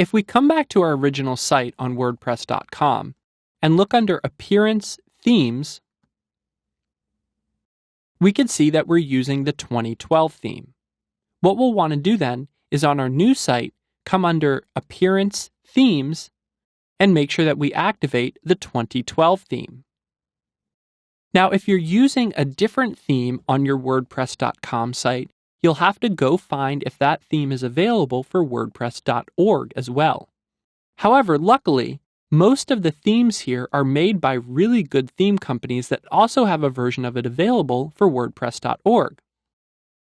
If we come back to our original site on WordPress.com and look under Appearance Themes, we can see that we're using the 2012 theme. What we'll want to do then is on our new site, come under Appearance Themes and make sure that we activate the 2012 theme. Now, if you're using a different theme on your WordPress.com site, you'll have to go find if that theme is available for WordPress.org as well. However, luckily, most of the themes here are made by really good theme companies that also have a version of it available for WordPress.org.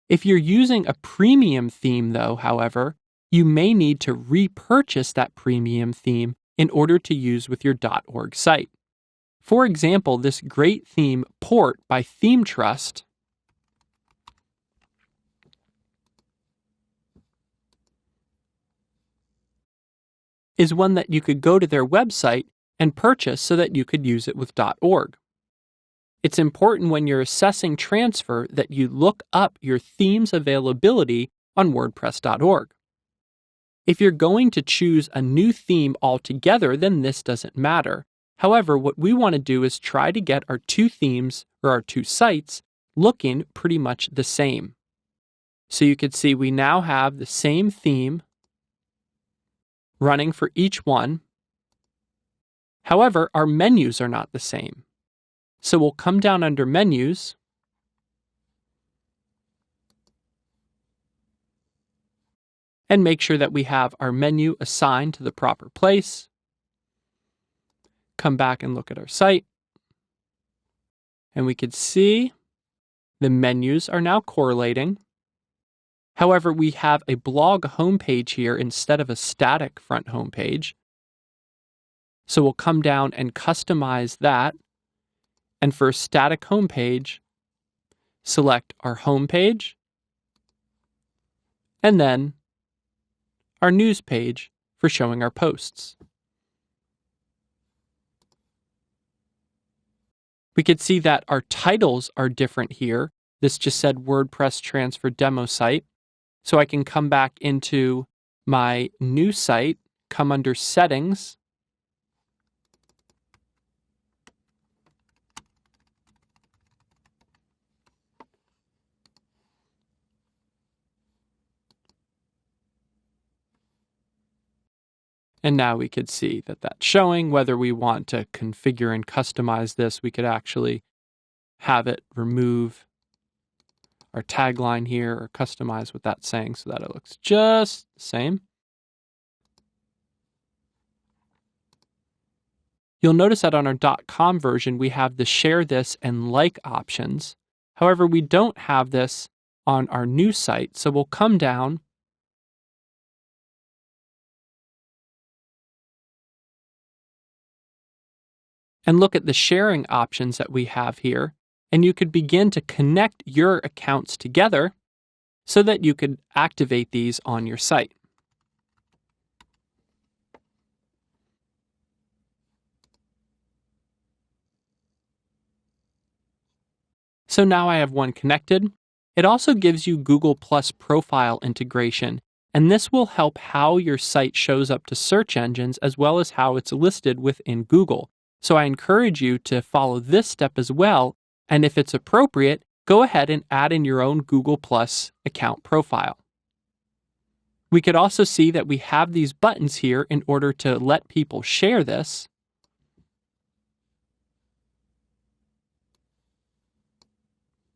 If you're using a premium theme, though, however, you may need to repurchase that premium theme in order to use with your .org site. For example, this great theme, Port by Theme Trust, is one that you could go to their website and purchase so that you could use it with .org. It's important when you're assessing transfer that you look up your theme's availability on WordPress.org. If you're going to choose a new theme altogether, then this doesn't matter. However, what we want to do is try to get our two themes or our two sites looking pretty much the same. So you can see we now have the same theme running for each one. However, our menus are not the same. So we'll come down under Menus, and make sure that we have our menu assigned to the proper place. Come back and look at our site, and we can see the menus are now correlating. However, we have a blog homepage here instead of a static front homepage. So we'll come down and customize that. And for a static homepage, select our homepage, and then our news page for showing our posts. We could see that our titles are different here. This just said WordPress Transfer Demo Site. So I can come back into my new site, come under Settings, and now we could see that that's showing. Whether we want to configure and customize this, we could actually have it remove our tagline here or customize what that's saying so that it looks just the same. You'll notice that on our .com version, we have the share this and like options. However, we don't have this on our new site, so we'll come down and look at the sharing options that we have here, and you could begin to connect your accounts together so that you could activate these on your site. So now I have one connected. It also gives you Google Plus profile integration, and this will help how your site shows up to search engines as well as how it's listed within Google. So I encourage you to follow this step as well, and if it's appropriate, go ahead and add in your own Google Plus account profile. We could also see that we have these buttons here in order to let people share this.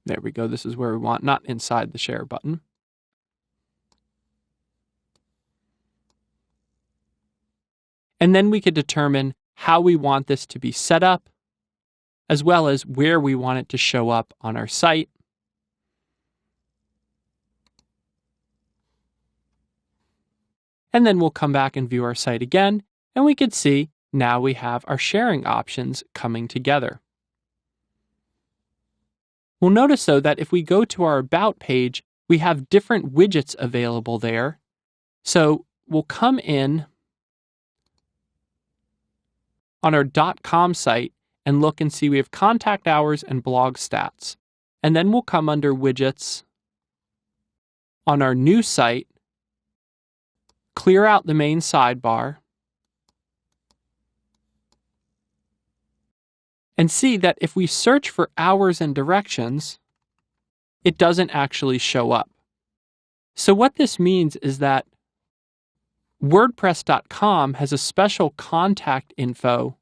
There we go. This is where we want, not inside the share button. And then we could determine how we want this to be set up, as well as where we want it to show up on our site. And then we'll come back and view our site again, and we could see now we have our sharing options coming together. We'll notice, though, that if we go to our About page, we have different widgets available there. So we'll come in on our .com site and look and see we have contact hours and blog stats. And then we'll come under Widgets on our new site, clear out the main sidebar, and see that if we search for hours and directions, it doesn't actually show up. So what this means is that WordPress.com has a special contact info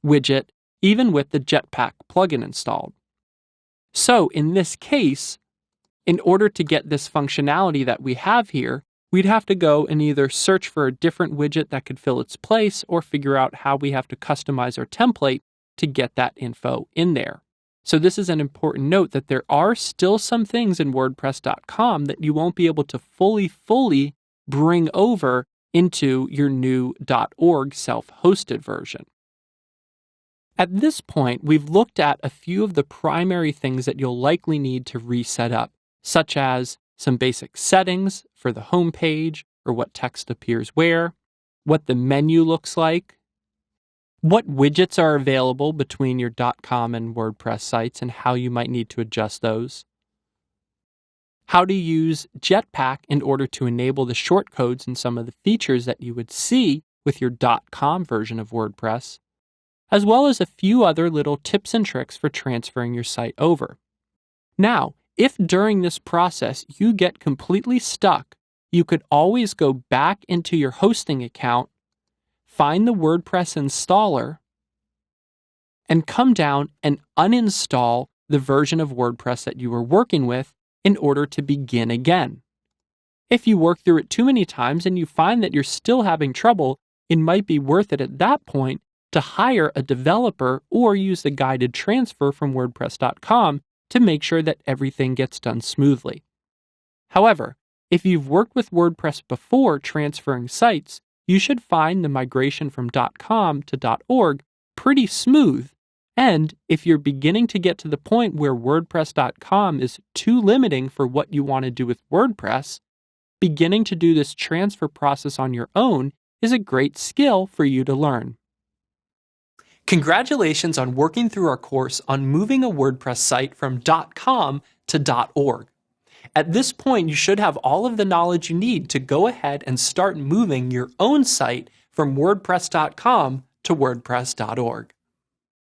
widget even with the Jetpack plugin installed. So in this case, in order to get this functionality that we have here, we'd have to go and either search for a different widget that could fill its place or figure out how we have to customize our template to get that info in there. So this is an important note that there are still some things in WordPress.com that you won't be able to fully bring over into your new .org self-hosted version. At this point, we've looked at a few of the primary things that you'll likely need to reset up, such as some basic settings for the home page or what text appears where, what the menu looks like, what widgets are available between your .com and WordPress sites and how you might need to adjust those, how to use Jetpack in order to enable the shortcodes and some of the features that you would see with your .com version of WordPress, as well as a few other little tips and tricks for transferring your site over. Now, if during this process you get completely stuck, you could always go back into your hosting account, find the WordPress installer, and come down and uninstall the version of WordPress that you were working with in order to begin again. If you work through it too many times and you find that you're still having trouble, it might be worth it at that point to hire a developer or use the guided transfer from WordPress.com to make sure that everything gets done smoothly. However, if you've worked with WordPress before transferring sites, you should find the migration from .com to .org pretty smooth. And if you're beginning to get to the point where WordPress.com is too limiting for what you want to do with WordPress, beginning to do this transfer process on your own is a great skill for you to learn. Congratulations on working through our course on moving a WordPress site from .com to .org. At this point, you should have all of the knowledge you need to go ahead and start moving your own site from WordPress.com to WordPress.org.